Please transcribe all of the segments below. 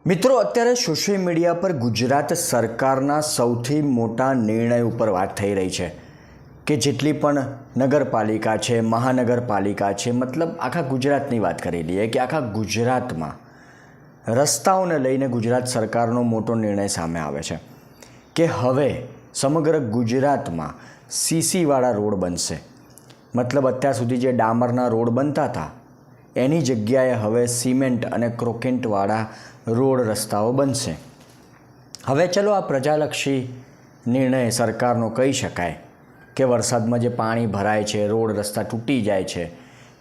મિત્રો, અત્યારે social media પર ગુજરાત સરકારના સૌથી મોટા નિર્ણય ઉપર વાત થઈ રહી છે કે જેટલી પણ નગરપાલિકા છે, મહાનગરપાલિકા છે, મતલબ આખા ગુજરાતની વાત કરી લઈએ કે આખા ગુજરાતમાં રસ્તાઓને લઈને ગુજરાત સરકારનો મોટો નિર્ણય સામે આવે છે કે હવે સમગ્ર ગુજરાતમાં સીસીવાળા રોડ બનશે. મતલબ અત્યાર સુધી જે ડામરના રોડ બનતા હતા એની જગ્યાએ હવે સિમેન્ટ અને ક્રોકેન્ટવાળા રોડ રસ્તાઓ બનશે. હવે ચલો આ પ્રજાલક્ષી નિર્ણય સરકારનો કહી શકાય કે વરસાદમાં જે પાણી ભરાય છે, રોડ રસ્તા તૂટી જાય છે,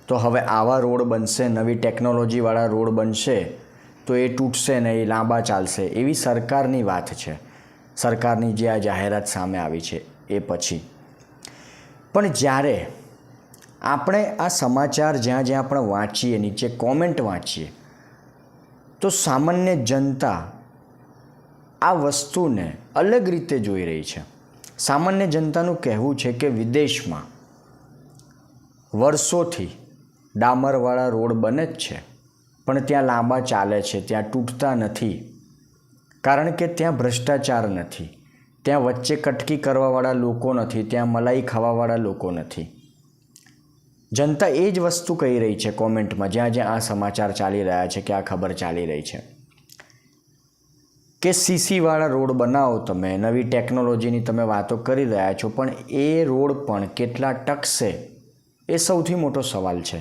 તો હવે આવા રોડ બનશે, નવી ટેકનોલોજીવાળા રોડ બનશે તો એ તૂટશે નહીં, લાંબા ચાલશે, એવી સરકારની વાત છે. સરકારની જે આ જાહેરાત સામે આવી છે એ પછી પણ જ્યારે આપણે આ સમાચાર જ્યાં જ્યાં આપણે વાંચીએ, નીચે કોમેન્ટ વાંચીએ, તો સામાન્ય જનતા આ વસ્તુને અલગ રીતે જોઈ રહી છે. સામાન્ય જનતાનું કહેવું છે કે વિદેશમાં વર્ષોથી ડામરવાળા રોડ બને જ છે પણ ત્યાં લાંબા ચાલે છે, ત્યાં તૂટતા નથી, કારણ કે ત્યાં ભ્રષ્ટાચાર નથી, ત્યાં વચ્ચે કટકી કરવાવાળા લોકો નથી, ત્યાં મલાઈ ખાવાવાળા લોકો નથી. જનતા એ જ વસ્તુ કહી રહી છે કોમેન્ટમાં, જ્યાં જ્યાં આ સમાચાર ચાલી રહ્યા છે કે આ ખબર ચાલી રહી છે કે સીસીવાળા રોડ બનાવો, તમે નવી ટેકનોલોજીની તમે વાતો કરી રહ્યા છો, પણ એ રોડ પણ કેટલા ટકશે એ સૌથી મોટો સવાલ છે.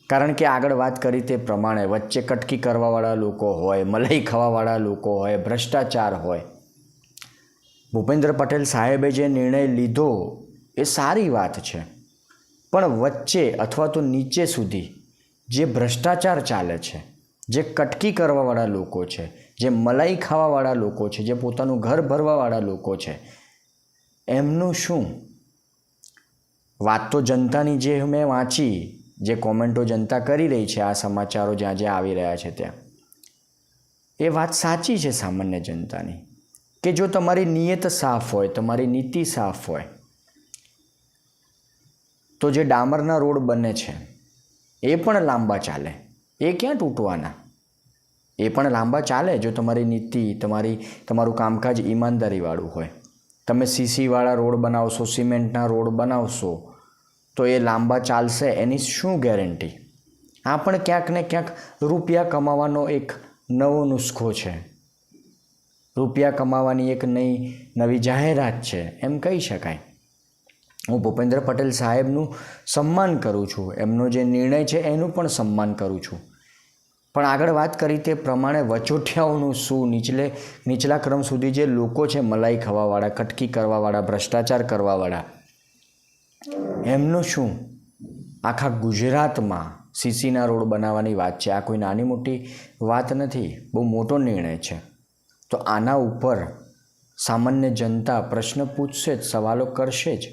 કારણ કે આગળ વાત કરી તે પ્રમાણે વચ્ચે કટકી કરવાવાળા લોકો હોય, મલાઈ ખાવાવાળા લોકો હોય, ભ્રષ્ટાચાર હોય. ભૂપેન્દ્ર પટેલ સાહેબે જે નિર્ણય લીધો એ સારી વાત છે, પણ વચ્ચે અથવા તો નીચે સુધી જે ભ્રષ્ટાચાર ચાલે છે, જે કટકી કરવાવાળા લોકો છે, જે મલાઈ ખાવાવાળા લોકો છે, જે પોતાનું ઘર ભરવાવાળા લોકો છે, એમનું શું? વાત તો જનતાની જે મેં વાંચી, જે કોમેન્ટો જનતા કરી રહી છે, આ સમાચારો જ્યાં જ્યાં આવી રહ્યા છે ત્યાં, એ વાત સાચી છે સામાન્ય જનતાની કે જો તમારી નિયત સાફ હોય, તમારી નીતિ સાફ હોય, તો જે ડામરના રોડ બને છે એ પણ લાંબા ચાલે, એ ક્યાં તૂટવાના? એ પણ લાંબા ચાલે જો તમારી નીતિ, તમારું કામકાજ ઈમાનદારીવાળું હોય. તમે સીસીવાળા રોડ બનાવશો, સિમેન્ટના રોડ બનાવશો તો એ લાંબા ચાલશે, એની શું ગેરંટી? આ પણ ક્યાંક ને ક્યાંક રૂપિયા કમાવાનો એક નવો નુસ્ખો છે, રૂપિયા કમાવાની એક નવી જાહેરાત છે એમ કહી શકાય. હું ભૂપેન્દ્ર પટેલ સાહેબનું સન્માન કરું છું, એમનો જે નિર્ણય છે એનું પણ સન્માન કરું છું, પણ આગળ વાત કરી તે પ્રમાણે વચોટિયાઓનું શું? નીચલા ક્રમ સુધી જે લોકો છે, મલાઈ ખાવાવાળા, કટકી કરવાવાળા, ભ્રષ્ટાચાર કરવાવાળા, એમનું શું? આખા ગુજરાતમાં સીસીના રોડ બનાવવાની વાત છે. આ કોઈ નાની મોટી વાત નથી, બહુ મોટો નિર્ણય છે. તો આના ઉપર સામાન્ય જનતા પ્રશ્ન પૂછશે જ, સવાલો કરશે જ.